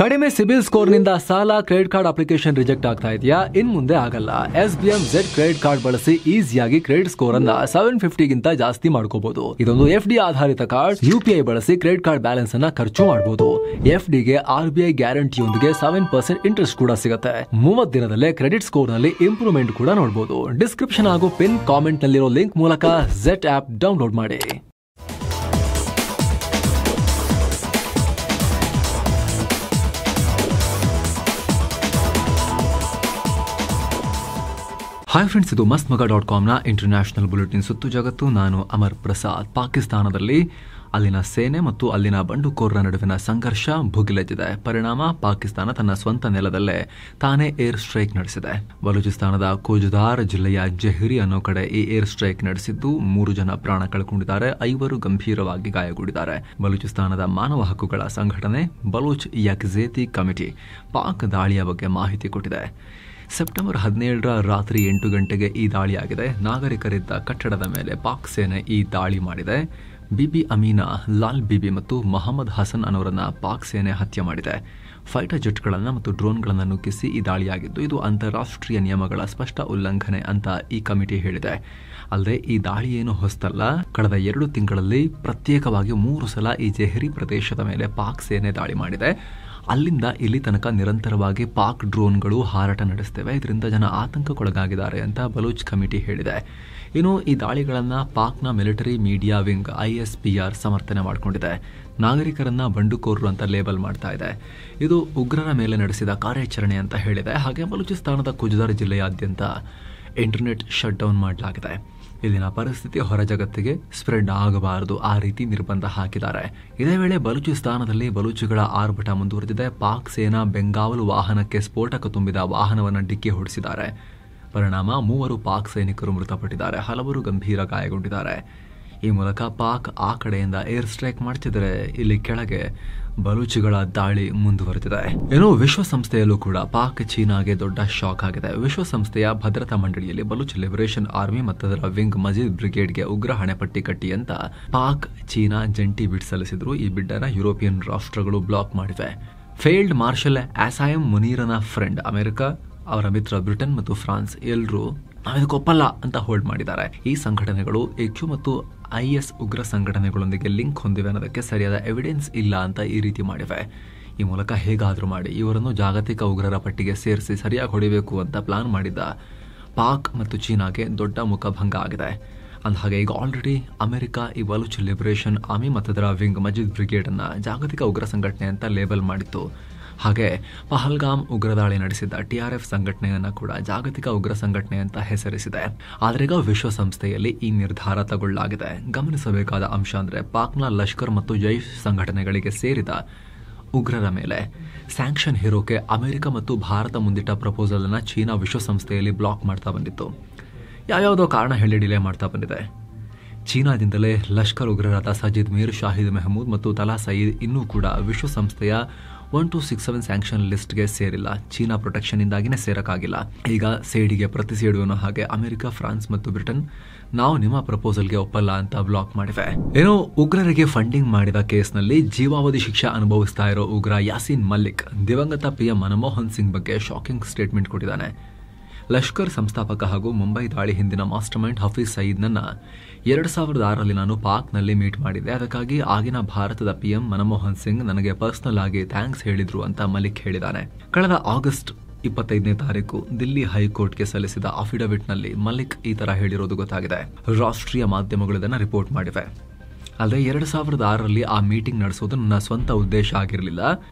ಕಡಿಮೆ ಸಿಬಿಲ್ ಸ್ಕೋರ್ ನಿಂದ ಸಾಲ ಕ್ರೆಡಿಟ್ ಕಾರ್ಡ್ ಅಪ್ಲಿಕೇಶನ್ ರಿಜೆಕ್ಟ್ ಆಗ್ತಾ ಇದೆಯಾ? ಇನ್ ಮುಂದೆ ಆಗಲ್ಲ. SBM Z ಕ್ರೆಡಿಟ್ ಕಾರ್ಡ್ ಬಳಸಿ ಈಸಿಯಾಗಿ ಕ್ರೆಡಿಟ್ ಸ್ಕೋರ್ ಅನ್ನ 750 ಗಿಂತ ಜಾಸ್ತಿ ಮಾಡ್ಕೋಬಹುದು. ಇದೊಂದು FD ಆಧಾರಿತ ಕಾರ್ಡ್. UPI ಬಳಸಿ ಕ್ರೆಡಿಟ್ ಕಾರ್ಡ್ ಬ್ಯಾಲೆನ್ಸ್ ಅನ್ನ ಖರ್ಚು ಮಾಡಬಹುದು. FD ಗೆ RBI ಗ್ಯಾರಂಟಿಯೊಂದಿಗೆ 7% ಇಂಟ್ರೆಸ್ಟ್ ಕೂಡ ಸಿಗುತ್ತೆ. 30 ದಿನದಲ್ಲೇ ಕ್ರೆಡಿಟ್ ಸ್ಕೋರ್ ನಲ್ಲಿ ಇಂಪ್ರೂವ್ಮೆಂಟ್ ಕೂಡ ನೋಡಬಹುದು. ಡಿಸ್ಕ್ರಿಪ್ಷನ್ ಹಾಗೂ ಪಿನ್ ಕಾಮೆಂಟ್ ನಲ್ಲಿರೋ ಲಿಂಕ್ ಮೂಲಕ Z ಆಪ್ ಡೌನ್ಲೋಡ್ ಮಾಡಿ. ಹಾಯ್ ಫ್ರೆಂಡ್ಸ್, ಇದು ಮಸ್ತ್ಮಗ.com ನ ಇಂಟರ್ನ್ಯಾಷನಲ್ ಬುಲೆಟಿನ್ ಸುತ್ತು ಜಗತ್ತು. ನಾನು ಅಮರ್ ಪ್ರಸಾದ್. ಪಾಕಿಸ್ತಾನದಲ್ಲಿ ಅಲ್ಲಿನ ಸೇನೆ ಮತ್ತು ಅಲ್ಲಿನ ಬಂಡುಕೋರರ ನಡುವಿನ ಸಂಘರ್ಷ ಭುಗಿಲೆದ್ದಿದೆ. ಪರಿಣಾಮ ಪಾಕಿಸ್ತಾನ ತನ್ನ ಸ್ವಂತ ನೆಲದಲ್ಲೇ ತಾನೇ ಏರ್ ಸ್ಟ್ರೈಕ್ ನಡೆಸಿದೆ. ಬಲೂಚಿಸ್ತಾನದ ಕೋಜುದಾರ್ ಜಿಲ್ಲೆಯ ಜೆಹ್ರಿ ಅನ್ನೋ ಕಡೆ ಈ ಏರ್ ಸ್ಟ್ರೈಕ್ ನಡೆಸಿದ್ದು 3 ಜನ ಪ್ರಾಣ ಕಳ್ಕೊಂಡಿದ್ದಾರೆ, 5 ಗಂಭೀರವಾಗಿ ಗಾಯಗೊಂಡಿದ್ದಾರೆ. ಬಲೂಚಿಸ್ತಾನದ ಮಾನವ ಹಕ್ಕುಗಳ ಸಂಘಟನೆ ಬಲೂಚ್ ಯಕ್ಜೇತಿ ಕಮಿಟಿ ಪಾಕ್ ದಾಳಿಯ ಬಗ್ಗೆ ಮಾಹಿತಿ ಕೊಟ್ಟಿದೆ. ಸೆಪ್ಟೆಂಬರ್ 17ರ ರಾತ್ರಿ 8 ಗಂಟೆಗೆ ಈ ದಾಳಿಯಾಗಿದೆ. ನಾಗರಿಕರಿದ್ದ ಕಟ್ಟಡದ ಮೇಲೆ ಪಾಕ್ ಸೇನೆ ಈ ದಾಳಿ ಮಾಡಿದೆ. ಬಿಬಿ ಅಮೀನಾ, ಲಾಲ್ ಬಿಬಿ ಮತ್ತು ಮೊಹಮ್ಮದ್ ಹಸನ್ ಅನ್ನೋರನ್ನ ಪಾಕ್ ಸೇನೆ ಹತ್ಯೆ ಮಾಡಿದೆ. ಫೈಟರ್ ಜೆಟ್ಗಳನ್ನು ಮತ್ತು ಡ್ರೋನ್ಗಳನ್ನು ನುಗ್ಗಿಸಿ ಈ ದಾಳಿಯಾಗಿದ್ದು ಇದು ಅಂತಾರಾಷ್ಟ್ರೀಯ ನಿಯಮಗಳ ಸ್ಪಷ್ಟ ಉಲ್ಲಂಘನೆ ಅಂತ ಈ ಕಮಿಟಿ ಹೇಳಿದೆ. ಅಲ್ಲದೆ ಈ ದಾಳಿ ಏನು ಹೊಸತಲ್ಲ. ಕಳೆದ 2 ತಿಂಗಳಲ್ಲಿ ಪ್ರತ್ಯೇಕವಾಗಿ 3 ಸಲ ಈ ಜೆಹ್ರಿ ಪ್ರದೇಶದ ಮೇಲೆ ಪಾಕ್ ಸೇನೆ ದಾಳಿ ಮಾಡಿದೆ. ಅಲ್ಲಿಂದ ಇಲ್ಲಿ ತನಕ ನಿರಂತರವಾಗಿ ಪಾಕ್ ಡ್ರೋನ್ಗಳು ಹಾರಾಟ ನಡೆಸುತ್ತವೆ. ಇದರಿಂದ ಜನ ಆತಂಕಕ್ಕೊಳಗಾಗಿದ್ದಾರೆ ಅಂತ ಬಲೂಚ್ ಕಮಿಟಿ ಹೇಳಿದೆ. ಇನ್ನು ಈ ದಾಳಿಗಳನ್ನು ಪಾಕ್ನ ಮಿಲಿಟರಿ ಮೀಡಿಯಾ ವಿಂಗ್ ISPR ಸಮರ್ಥನೆ ಮಾಡಿಕೊಂಡಿದೆ. ನಾಗರಿಕರನ್ನ ಬಂಡುಕೋರರು ಅಂತ ಲೇಬಲ್ ಮಾಡ್ತಾ ಇದೆ. ಇದು ಉಗ್ರರ ಮೇಲೆ ನಡೆಸಿದ ಕಾರ್ಯಾಚರಣೆ ಅಂತ ಹೇಳಿದೆ. ಹಾಗೆ ಬಲೂಚಿಸ್ತಾನದ ಕುಜ್ದಾರ್ ಜಿಲ್ಲೆಯಾದ್ಯಂತ ಇಂಟರ್ನೆಟ್ ಶಟ್ ಡೌನ್ ಮಾಡಲಾಗಿದೆ. ಇಲ್ಲಿನ ಪರಿಸ್ಥಿತಿ ಹೊರ ಜಗತ್ತಿಗೆ ಸ್ಪ್ರೆಡ್ ಆಗಬಾರದು, ಆ ರೀತಿ ನಿರ್ಬಂಧ ಹಾಕಿದ್ದಾರೆ. ಇದೇ ವೇಳೆ ಬಲೂಚಿಸ್ತಾನದಲ್ಲಿ ಬಲೂಚಿಗಳ ಆರ್ಭಟ ಮುಂದುವರೆದಿದೆ. ಪಾಕ್ ಸೇನಾ ಬೆಂಗಾವಲು ವಾಹನಕ್ಕೆ ಸ್ಫೋಟಕ ತುಂಬಿದ ವಾಹನವನ್ನು ಡಿಕ್ಕಿ ಹೊಡೆಸಿದ್ದಾರೆ. ಪರಿಣಾಮ 3 ಪಾಕ್ ಸೈನಿಕರು ಮೃತಪಟ್ಟಿದ್ದಾರೆ, ಹಲವರು ಗಂಭೀರ ಗಾಯಗೊಂಡಿದ್ದಾರೆ. ಈ ಮೂಲಕ ಪಾಕ್ ಆ ಕಡೆಯಿಂದ ಏರ್ ಸ್ಟ್ರೈಕ್ ಮಾಡ್ತಿದ್ರೆ ಇಲ್ಲಿ ಕೆಳಗೆ ಬಲೂಚಿಗಳ ದಾಳಿ ಮುಂದುವರೆದಿದೆ. ಏನೋ ವಿಶ್ವಸಂಸ್ಥೆಯಲ್ಲೂ ಕೂಡ ಪಾಕ್ ಚೀನಾಗೆ ದೊಡ್ಡ ಶಾಕ್ ಆಗಿದೆ. ವಿಶ್ವಸಂಸ್ಥೆಯ ಭದ್ರತಾ ಮಂಡಳಿಯಲ್ಲಿ ಬಲೂಚ್ ಲಿಬರೇಷನ್ ಆರ್ಮಿ ಮತ್ತು ಅದರ ವಿಂಗ್ ಮಜೀದ್ ಬ್ರಿಗೇಡ್ಗೆ ಉಗ್ರ ಹಣೆಪಟ್ಟಿ ಕಟ್ಟಿ ಅಂತ ಪಾಕ್ ಚೀನಾ ಜಂಟಿ ಬಿಡ್ ಸಲ್ಲಿಸಿದ್ರು. ಈ ಬಿಡ್ಡನ್ನ ಯುರೋಪಿಯನ್ ರಾಷ್ಟ್ರಗಳು ಬ್ಲಾಕ್ ಮಾಡಿವೆ. ಫೇಲ್ಡ್ ಮಾರ್ಷಲ್ ಆಸಾಯಂ ಮುನೀರನ ಫ್ರೆಂಡ್ ಅಮೆರಿಕ, ಅವರ ಮಿತ್ರ ಬ್ರಿಟನ್ ಮತ್ತು ಫ್ರಾನ್ಸ್ ಎಲ್ಲರೂ ನಾವಿದಕ್ಕೊಪ್ಪಲ್ಲ ಅಂತ ಹೋಲ್ಡ್ ಮಾಡಿದ್ದಾರೆ. ಈ ಸಂಘಟನೆಗಳು EQ ಮತ್ತು IS ಉಗ್ರ ಸಂಘಟನೆಗಳೊಂದಿಗೆ ಲಿಂಕ್ ಹೊಂದಿವೆ ಅನ್ನೋದಕ್ಕೆ ಸರಿಯಾದ ಎವಿಡೆನ್ಸ್ ಇಲ್ಲ ಅಂತ ಈ ರೀತಿ ಮಾಡಿವೆ. ಈ ಮೂಲಕ ಹೇಗಾದರೂ ಮಾಡಿ ಇವರನ್ನು ಜಾಗತಿಕ ಉಗ್ರರ ಪಟ್ಟಿಗೆ ಸೇರಿಸಿ ಸರಿಯಾಗಿ ಹೊಡಿಬೇಕು ಅಂತ ಪ್ಲಾನ್ ಮಾಡಿದ್ದ ಪಾಕ್ ಮತ್ತು ಚೀನಾಗೆ ದೊಡ್ಡ ಮುಖಭಂಗ ಆಗಿದೆ. ಅಂದಹಾಗೆ ಈಗ ಆಲ್ರೆಡಿ ಅಮೆರಿಕ ಈ ಬಲೂಚ್ ಲಿಬರೇಷನ್ ಆರ್ಮಿ ಮತ್ತು ಅದರ ವಿಂಗ್ ಮಜೀದ್ ಬ್ರಿಗೇಡ್ ಅನ್ನ ಜಾಗತಿಕ ಉಗ್ರ ಸಂಘಟನೆ ಅಂತ ಲೇಬಲ್ ಮಾಡಿತ್ತು. ಹಾಗೆ ಪಹಲ್ಗಾಮ್ ಉಗ್ರ ದಾಳಿ ನಡೆಸಿದ್ದ TRF ಸಂಘಟನೆಯನ್ನ ಕೂಡ ಜಾಗತಿಕ ಉಗ್ರ ಸಂಘಟನೆ ಅಂತ ಹೆಸರಿಸಿದೆ. ಆದ್ರೆ ಈಗ ವಿಶ್ವಸಂಸ್ಥೆಯಲ್ಲಿ ಈ ನಿರ್ಧಾರ ತಗೊಳ್ಳಲಾಗಿದೆ. ಗಮನಿಸಬೇಕಾದ ಅಂಶ ಅಂದ್ರೆ ಪಾಕ್ನ ಲಷ್ಕರ್ ಮತ್ತು ಜೈಷ್ ಸಂಘಟನೆಗಳಿಗೆ ಸೇರಿದ ಉಗ್ರರ ಮೇಲೆ ಸ್ಯಾಂಕ್ಷನ್ ಹೇರೋಕೆ ಅಮೆರಿಕ ಮತ್ತು ಭಾರತ ಮುಂದಿಟ್ಟ ಪ್ರಪೋಸಲ್ ಅನ್ನ ಚೀನಾ ವಿಶ್ವಸಂಸ್ಥೆಯಲ್ಲಿ ಬ್ಲಾಕ್ ಮಾಡ್ತಾ ಬಂದಿತ್ತು. ಯಾವ್ಯಾವುದೋ ಕಾರಣ ಹೇಳಿ ಡಿಲೇ ಮಾಡ್ತಾ ಬಂದಿದೆ. ಚೀನಾದಿಂದಲೇ ಲಷ್ಕರ್ ಉಗ್ರರಾದ ಸಜಿದ್ ಮೀರ್, ಶಾಹಿದ್ ಮೆಹಮೂದ್ ಮತ್ತು ತಲಾ ಸಯೀದ್ ಇನ್ನೂ ಕೂಡ ವಿಶ್ವಸಂಸ್ಥೆಯ 1267 ಸ್ಯಾಂಕ್ಷನ್ ಲಿಸ್ಟ್ಗೆ ಸೇರಿಲ್ಲ. ಚೀನಾ ಪ್ರೊಟೆಕ್ಷನ್ ಇಂದಾಗಿನೇ ಸೇರಕ್ಕಾಗಿಲ್ಲ. ಈಗ ಸೇಡಿಗೆ ಪ್ರತಿ ಸೇಡುವನು ಹಾಗೆ ಅಮೆರಿಕ, ಫ್ರಾನ್ಸ್ ಮತ್ತು ಬ್ರಿಟನ್ ನಾವು ನಿಮ್ಮ ಪ್ರಪೋಸಲ್ಗೆ ಒಪ್ಪಲ್ಲ ಅಂತ ಬ್ಲಾಕ್ ಮಾಡಿವೆ. ಏನೋ ಉಗ್ರರಿಗೆ ಫಂಡಿಂಗ್ ಮಾಡಿದ ಕೇಸ್ನಲ್ಲಿ ಜೀವಾವಧಿ ಶಿಕ್ಷೆ ಅನುಭವಿಸ್ತಾ ಇರೋ ಉಗ್ರ ಯಾಸೀನ್ ಮಲ್ಲಿಕ್ ದಿವಂಗತ PM ಮನಮೋಹನ್ ಸಿಂಗ್ ಬಗ್ಗೆ ಶಾಕಿಂಗ್ ಸ್ಟೇಟ್ಮೆಂಟ್ ಕೊಟ್ಟಿದ್ದಾನೆ. ಲಷ್ಕರ್ ಸಂಸ್ಥಾಪಕ ಹಾಗೂ ಮುಂಬೈ ದಾಳಿ ಹಿಂದಿನ ಮಾಸ್ಟರ್ ಮೈಂಡ್ ಹಫೀಜ್ ಸಯೀದ್ನನ್ನ 2006ರಲ್ಲಿ ನಾನು ಪಾಕ್ನಲ್ಲಿ ಮೀಟ್ ಮಾಡಿದ್ದೆ. ಅದಕ್ಕಾಗಿ ಆಗಿನ ಭಾರತದ PM ಮನಮೋಹನ್ ಸಿಂಗ್ ನನಗೆ ಪರ್ಸನಲ್ ಆಗಿ ಥ್ಯಾಂಕ್ಸ್ ಹೇಳಿದ್ರು ಅಂತ ಮಲಿಕ್ ಹೇಳಿದ್ದಾನೆ. ಕಳೆದ ಆಗಸ್ಟ್ 25ನೇ ತಾರೀಕು ದಿಲ್ಲಿ ಹೈಕೋರ್ಟ್ಗೆ ಸಲ್ಲಿಸಿದ ಅಫಿಡವಿಟ್ನಲ್ಲಿ ಮಲಿಕ್ ಈ ತರ ಹೇಳಿರೋದು ಗೊತ್ತಾಗಿದೆ. ರಾಷ್ಟ್ರೀಯ ಮಾಧ್ಯಮಗಳು ಇದನ್ನು ರಿಪೋರ್ಟ್ ಮಾಡಿವೆ. ಅಲ್ಲದೆ 2006ರಲ್ಲಿ ಆ ಮೀಟಿಂಗ್ ನಡೆಸೋದು ನನ್ನ ಸ್ವಂತ ಉದ್ದೇಶ ಆಗಿರಲಿಲ್ಲ.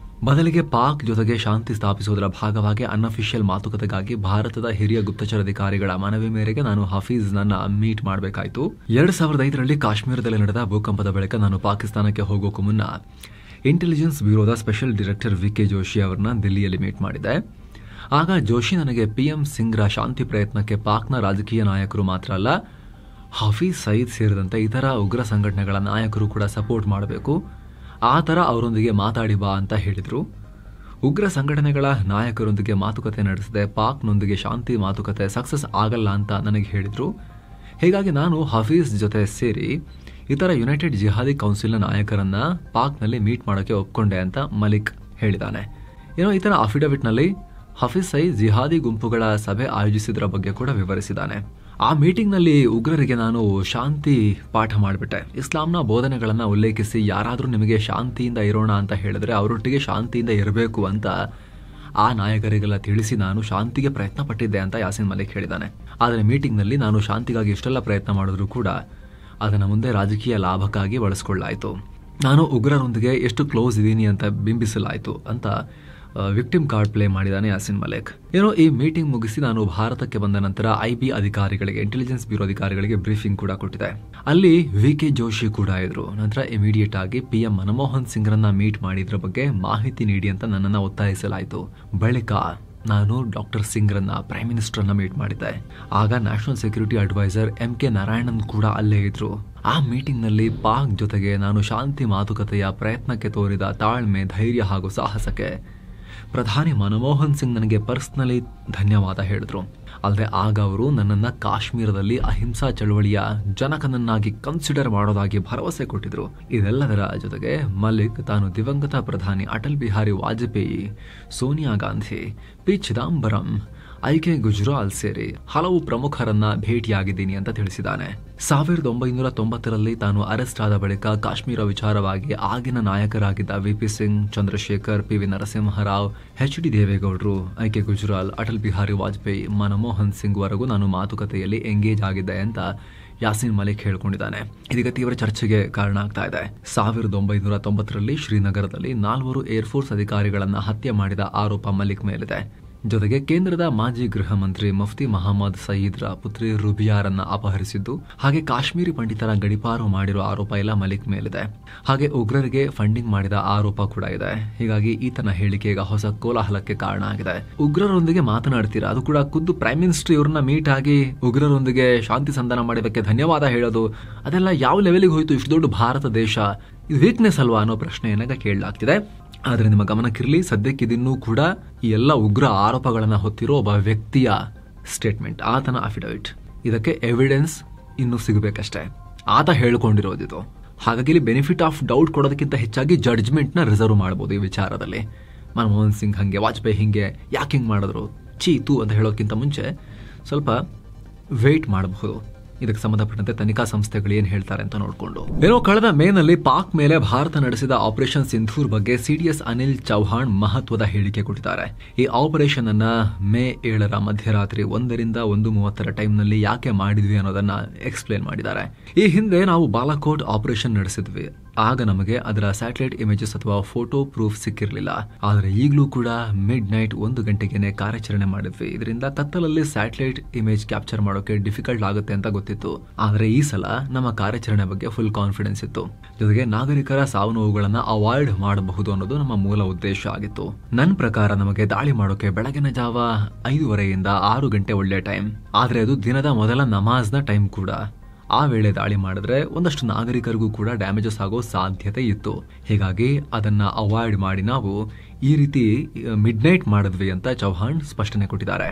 ಬದಲಿಗೆ ಪಾಕ್ ಜೊತೆಗೆ ಶಾಂತಿ ಸ್ಥಾಪಿಸುವುದರ ಭಾಗವಾಗಿ ಅನ್ಅಫಿಷಿಯಲ್ ಮಾತುಕತೆಗಾಗಿ ಭಾರತದ ಹಿರಿಯ ಗುಪ್ತಚರಾಧಿಕಾರಿಗಳ ಮನವಿ ಮೇರೆಗೆ ನಾನು ಹಫೀಜ್ ನನ್ನ ಮೀಟ್ ಮಾಡಬೇಕಾಯಿತು. 2005ರಲ್ಲಿ ಕಾಶ್ಮೀರದಲ್ಲಿ ನಡೆದ ಭೂಕಂಪದ ಬಳಿಕ ನಾನು ಪಾಕಿಸ್ತಾನಕ್ಕೆ ಹೋಗೋಕು ಮುನ್ನ ಇಂಟೆಲಿಜೆನ್ಸ್ ಬ್ಯೂರೋದ ಸ್ಪೆಷಲ್ ಡೈರೆಕ್ಟರ್ VK ಜೋಶಿ ಅವರನ್ನ ದಿಲ್ಲಿಯಲ್ಲಿ ಮೀಟ್ ಮಾಡಿದೆ. ಆಗ ಜೋಶಿ ನನಗೆ PM ಸಿಂಗ್ರ ಶಾಂತಿ ಪ್ರಯತ್ನಕ್ಕೆ ಪಾಕ್ನ ರಾಜಕೀಯ ನಾಯಕರು ಮಾತ್ರ ಅಲ್ಲ, ಹಫೀಜ್ ಸಯೀದ್ ಸೇರಿದಂತೆ ಇತರ ಉಗ್ರ ಸಂಘಟನೆಗಳ ನಾಯಕರು ಕೂಡ ಸಪೋರ್ಟ್ ಮಾಡಬೇಕು, ಆ ಥರ ಅವರೊಂದಿಗೆ ಮಾತಾಡಿ ಬಾ ಅಂತ ಹೇಳಿದರು. ಉಗ್ರ ಸಂಘಟನೆಗಳ ನಾಯಕರೊಂದಿಗೆ ಮಾತುಕತೆ ನಡೆಸದೆ ಪಾಕ್ನೊಂದಿಗೆ ಶಾಂತಿ ಮಾತುಕತೆ ಸಕ್ಸಸ್ ಆಗಲ್ಲ ಅಂತ ನನಗೆ ಹೇಳಿದರು. ಹೀಗಾಗಿ ನಾನು ಹಫೀಜ್ ಜೊತೆ ಸೇರಿ ಇತರ ಯುನೈಟೆಡ್ ಜಿಹಾದಿ ಕೌನ್ಸಿಲ್ನ ನಾಯಕರನ್ನ ಪಾಕ್ನಲ್ಲಿ ಮೀಟ್ ಮಾಡೋಕ್ಕೆ ಒಪ್ಕೊಂಡೆ ಅಂತ ಮಲಿಕ್ ಹೇಳಿದ್ದಾನೆ. ಈತನ ಅಫಿಡವಿಟ್ನಲ್ಲಿ ಹಫೀಜ್ ಸಯೀದ್ ಜಿಹಾದಿ ಗುಂಪುಗಳ ಸಭೆ ಆಯೋಜಿಸಿದ್ರ ಬಗ್ಗೆ ಕೂಡ ವಿವರಿಸಿದ್ದಾನೆ. ಆ ಮೀಟಿಂಗ್ನಲ್ಲಿ ಉಗ್ರರಿಗೆ ನಾನು ಶಾಂತಿ ಪಾಠ ಮಾಡಿಬಿಟ್ಟೆ. ಇಸ್ಲಾಂನ ಬೋಧನೆಗಳನ್ನು ಉಲ್ಲೇಖಿಸಿ ಯಾರಾದರೂ ನಿಮಗೆ ಶಾಂತಿಯಿಂದ ಇರೋಣ ಅಂತ ಹೇಳಿದ್ರೆ ಅವರೊಟ್ಟಿಗೆ ಶಾಂತಿಯಿಂದ ಇರಬೇಕು ಅಂತ ಆ ನಾಯಕರಿಗೆಲ್ಲ ತಿಳಿಸಿ ನಾನು ಶಾಂತಿಗೆ ಪ್ರಯತ್ನ ಪಟ್ಟಿದ್ದೆ ಅಂತ ಯಾಸೀನ್ ಮಲಿಕ್ ಹೇಳಿದ್ದಾನೆ. ಆದರೆ ಮೀಟಿಂಗ್ನಲ್ಲಿ ನಾನು ಶಾಂತಿಗಾಗಿ ಇಷ್ಟೆಲ್ಲ ಪ್ರಯತ್ನ ಮಾಡಿದ್ರೂ ಕೂಡ ಅದನ್ನು ಮುಂದೆ ರಾಜಕೀಯ ಲಾಭಕ್ಕಾಗಿ ಬಳಸ್ಕೊಳ್ಳಾಯಿತು. ನಾನು ಉಗ್ರರೊಂದಿಗೆ ಎಷ್ಟು ಕ್ಲೋಸ್ ಇದ್ದೀನಿ ಅಂತ ಬಿಂಬಿಸಲಾಯಿತು ಅಂತ ವಿಕ್ಟಿಮ್ ಕಾರ್ಡ್ ಪ್ಲೇ ಮಾಡಿದ್ದಾನೆ ಯಾಸೀನ್ ಮಲಿಕ್. ಈ ಮೀಟಿಂಗ್ ಮುಗಿಸಿ ನಾನು ಭಾರತಕ್ಕೆ ಬಂದ ನಂತರ IB ಅಧಿಕಾರಿಗಳಿಗೆ, ಇಂಟೆಲಿಜೆನ್ಸ್ ಬ್ಯೂರೋ ಅಧಿಕಾರಿಗಳಿಗೆ ಬ್ರೀಫಿಂಗ್ ಕೂಡ ಕೊಟ್ಟಿದೆ. ಅಲ್ಲಿ VK ಜೋಶಿ ಕೂಡ ಇದ್ರು. ನಂತರ ಇಮಿಡಿಯೇಟ್ ಆಗಿ PM ಮನಮೋಹನ್ ಸಿಂಗ್ರನ್ನ ಮೀಟ್ ಮಾಡಿದ್ರ ಬಗ್ಗೆ ಮಾಹಿತಿ ನೀಡಿ ಅಂತ ನನ್ನನ್ನು ಒತ್ತಾಯಿಸಲಾಯಿತು. ಬಳಿಕ ನಾನು ಡಾಕ್ಟರ್ ಸಿಂಗ್ರನ್ನ, ಪ್ರೈಮ್ ಮಿನಿಸ್ಟರ್ನ ಮೀಟ್ ಮಾಡಿದ್ದೆ. ಆಗ national security adviser MK Narayanan ಕೂಡ ಅಲ್ಲೇ ಇದ್ರು. ಆ ಮೀಟಿಂಗ್ನಲ್ಲಿ ಪಾಕ್ ಜೊತೆಗೆ ನಾನು ಶಾಂತಿ ಮಾತುಕತೆಯ ಪ್ರಯತ್ನಕ್ಕೆ ತೋರಿದ ತಾಳ್ಮೆ, ಧೈರ್ಯ ಹಾಗೂ ಸಾಹಸಕ್ಕೆ ಪ್ರಧಾನಿ ಮನಮೋಹನ್ ಸಿಂಗ್ ನನಗೆ ಪರ್ಸನಲಿ ಧನ್ಯವಾದ ಹೇಳಿದ್ರು. ಅಲ್ಲದೆ ಆಗ ಅವರು ನನ್ನನ್ನು ಕಾಶ್ಮೀರದಲ್ಲಿ ಅಹಿಂಸಾ ಚಳವಳಿಯ ಜನಕನನ್ನಾಗಿ ಕನ್ಸಿಡರ್ ಮಾಡೋದಾಗಿ ಭರವಸೆ ಕೊಟ್ಟಿದ್ರು. ಇದೆಲ್ಲದರ ಜೊತೆಗೆ ಮಲಿಕ್ ತಾನು ದಿವಂಗತ ಪ್ರಧಾನಿ ಅಟಲ್ ಬಿಹಾರಿ ವಾಜಪೇಯಿ, ಸೋನಿಯಾ ಗಾಂಧಿ, P ಚಿದಂಬರಂ, IK ಗುಜ್ರಾಲ್ ಸೇರಿ ಹಲವು ಪ್ರಮುಖರನ್ನ ಭೇಟಿಯಾಗಿದ್ದೀನಿ ಅಂತ ತಿಳಿಸಿದ್ದಾನೆ. 1990ರಲ್ಲಿ ತಾನು ಅರೆಸ್ಟ್ ಆದ ಬಳಿಕ ಕಾಶ್ಮೀರ ವಿಚಾರವಾಗಿ ಆಗಿನ ನಾಯಕರಾಗಿದ್ದ VP Singh, Chandrashekhar, PV Narasimha Rao, HD ದೇವೇಗೌಡರು, IK ಗುಜ್ರಾಲ್, ಅಟಲ್ ಬಿಹಾರಿ ವಾಜಪೇಯಿ, ಮನಮೋಹನ್ ಸಿಂಗ್ ವರೆಗೂ ನಾನು ಮಾತುಕತೆಯಲ್ಲಿ ಎಂಗೇಜ್ ಆಗಿದ್ದೆ ಅಂತ ಯಾಸೀನ್ ಮಲಿಕ್ ಹೇಳ್ಕೊಂಡಿದ್ದಾನೆ. ಇದೀಗ ತೀವ್ರ ಚರ್ಚೆಗೆ ಕಾರಣ ಆಗ್ತಾ ಇದೆ. 1990ರಲ್ಲಿ ಶ್ರೀನಗರದಲ್ಲಿ 4 ಏರ್ಫೋರ್ಸ್ ಅಧಿಕಾರಿಗಳನ್ನ ಹತ್ಯೆ ಮಾಡಿದ ಆರೋಪ ಮಲಿಕ್ ಮೇಲಿದೆ. ಜೊತೆಗೆ ಕೇಂದ್ರದ ಮಾಜಿ ಗೃಹ ಮಂತ್ರಿ ಮುಫ್ತಿ ಮಹಮ್ಮದ್ ಸಯೀದ್ರ ಪುತ್ರಿ ರುಬಿಯಾರನ್ನ ಅಪಹರಿಸಿದ್ದು, ಹಾಗೆ ಕಾಶ್ಮೀರಿ ಪಂಡಿತರ ಗಡಿಪಾರು ಮಾಡಿರೋ ಆರೋಪ ಎಲ್ಲ ಮಲಿಕ್ ಮೇಲಿದೆ. ಹಾಗೆ ಉಗ್ರರಿಗೆ ಫಂಡಿಂಗ್ ಮಾಡಿದ ಆರೋಪ ಕೂಡ ಇದೆ. ಹೀಗಾಗಿ ಈತನ ಹೇಳಿಕೆ ಈಗ ಹೊಸ ಕೋಲಾಹಲಕ್ಕೆ ಕಾರಣ ಆಗಿದೆ. ಉಗ್ರರೊಂದಿಗೆ ಮಾತನಾಡ್ತೀರಾ, ಅದು ಕೂಡ ಖುದ್ದು ಪ್ರೈಮ್ ಮಿನಿಸ್ಟರ್ ಇವ್ರನ್ನ ಮೀಟ್ ಆಗಿ ಉಗ್ರರೊಂದಿಗೆ ಶಾಂತಿ ಸಂಧಾನ ಮಾಡಿದ್ದಕ್ಕೆ ಧನ್ಯವಾದ ಹೇಳೋದು, ಅದೆಲ್ಲ ಯಾವ ಲೆವೆಲ್ಗೆ ಹೋಯ್ತು? ಇಷ್ಟು ದೊಡ್ಡ ಭಾರತ ದೇಶ, ಇದು ವೀಕ್ನೆಸ್ ಅಲ್ವಾ ಅನ್ನೋ ಪ್ರಶ್ನೆಯನ್ನ ಕೇಳಲಾಗ್ತಿದೆ. ಆದರೆ ನಿಮ್ಮ ಗಮನಕ್ಕಿರಲಿ, ಸದ್ಯಕ್ಕಿದಿನ್ನೂ ಕೂಡ ಈ ಎಲ್ಲ ಉಗ್ರ ಆರೋಪಗಳನ್ನು ಹೊತ್ತಿರೋ ಒಬ್ಬ ವ್ಯಕ್ತಿಯ ಸ್ಟೇಟ್ಮೆಂಟ್, ಆತನ ಅಫಿಡವಿಟ್. ಇದಕ್ಕೆ ಎವಿಡೆನ್ಸ್ ಇನ್ನೂ ಸಿಗಬೇಕಷ್ಟೇ. ಆತ ಹೇಳ್ಕೊಂಡಿರೋದಿದು. ಹಾಗಾಗಿ ಇಲ್ಲಿ ಬೆನಿಫಿಟ್ ಆಫ್ ಡೌಟ್ ಕೊಡೋದಕ್ಕಿಂತ ಹೆಚ್ಚಾಗಿ ಜಡ್ಜ್ಮೆಂಟ್ನ ರಿಸರ್ವ್ ಮಾಡ್ಬೋದು ಈ ವಿಚಾರದಲ್ಲಿ. ಮನಮೋಹನ್ ಸಿಂಗ್ ಹಂಗೆ, ವಾಜಪೇಯಿ ಹಿಂಗೆ, ಯಾಕೆ ಹಿಂಗೆ ಮಾಡಿದ್ರು, ಚೀತು ಅಂತ ಹೇಳೋದಕ್ಕಿಂತ ಮುಂಚೆ ಸ್ವಲ್ಪ ವೇಟ್ ಮಾಡಬಹುದು. ಇದಕ್ಕೆ ಸಂಬಂಧಪಟ್ಟಂತೆ ತನಿಖಾ ಸಂಸ್ಥೆಗಳು ಏನ್ ಹೇಳ್ತಾರೆ ಅಂತ ನೋಡಿಕೊಂಡು. ಕಳೆದ ಮೇನಲ್ಲಿ ಪಾಕ್ ಮೇಲೆ ಭಾರತ ನಡೆಸಿದ ಆಪರೇಷನ್ ಸಿಂಧೂರ್ ಬಗ್ಗೆ CDS ಅನಿಲ್ ಚೌಹಾಣ್ ಮಹತ್ವದ ಹೇಳಿಕೆ ಕೊಟ್ಟಿದ್ದಾರೆ. ಈ ಆಪರೇಷನ್ ಅನ್ನ ಮೇ 7ರ ಮಧ್ಯರಾತ್ರಿ 1ರಿಂದ 1:30 ಟೈಮ್ನಲ್ಲಿ ಯಾಕೆ ಮಾಡಿದ್ವಿ ಅನ್ನೋದನ್ನ ಎಕ್ಸ್ಪ್ಲೇನ್ ಮಾಡಿದ್ದಾರೆ. ಈ ಹಿಂದೆ ನಾವು ಬಾಲಾಕೋಟ್ ಆಪರೇಷನ್ ನಡೆಸಿದ್ವಿ. ಆಗ ನಮಗೆ ಅದರ ಸ್ಯಾಟಲೈಟ್ ಇಮೇಜಸ್ ಅಥವಾ ಫೋಟೋ ಪ್ರೂಫ್ ಸಿಕ್ಕಿರಲಿಲ್ಲ. ಆದರೆ ಈಗಲೂ ಕೂಡ ಮಿಡ್ ನೈಟ್ 1 ಗಂಟೆಗೆ ಕಾರ್ಯಾಚರಣೆ ಮಾಡಿದ್ವಿ. ಇದರಿಂದ ಕತ್ತಲಲ್ಲಿ ಸ್ಯಾಟಲೈಟ್ ಇಮೇಜ್ ಕ್ಯಾಪ್ಚರ್ ಮಾಡೋಕೆ ಡಿಫಿಕಲ್ಟ್ ಆಗುತ್ತೆ ಅಂತ ಗೊತ್ತಿತ್ತು. ಆದರೆ ಈ ಸಲ ನಮ್ಮ ಕಾರ್ಯಾಚರಣೆ ಬಗ್ಗೆ ಫುಲ್ ಕಾನ್ಫಿಡೆನ್ಸ್ ಇತ್ತು. ಜೊತೆಗೆ ನಾಗರಿಕರ ಸಾವು ನೋವುಗಳನ್ನ ಅವಾಯ್ಡ್ ಮಾಡಬಹುದು ಅನ್ನೋದು ನಮ್ಮ ಮೂಲ ಉದ್ದೇಶ ಆಗಿತ್ತು. ನನ್ನ ಪ್ರಕಾರ ನಮಗೆ ದಾಳಿ ಮಾಡೋಕೆ ಬೆಳಗಿನ ಜಾವ 5:30ಯಿಂದ 6 ಗಂಟೆ ಒಳ್ಳೆ ಟೈಮ್. ಆದ್ರೆ ಅದು ದಿನದ ಮೊದಲ ನಮಾಜ್ನ ಟೈಮ್ ಕೂಡ. ಆ ವೇಳೆ ದಾಳಿ ಮಾಡಿದ್ರೆ ಒಂದಷ್ಟು ನಾಗರಿಕರಿಗೂ ಕೂಡ ಡ್ಯಾಮೇಜಸ್ ಆಗೋ ಸಾಧ್ಯತೆ ಇತ್ತು. ಹೀಗಾಗಿ ಅದನ್ನ ಅವಾಯ್ಡ್ ಮಾಡಿ ನಾವು ಈ ರೀತಿ ಮಿಡ್ ನೈಟ್ ಮಾಡಿದ್ವಿ ಅಂತ ಚೌಹಾಣ್ ಸ್ಪಷ್ಟನೆ ಕೊಟ್ಟಿದ್ದಾರೆ.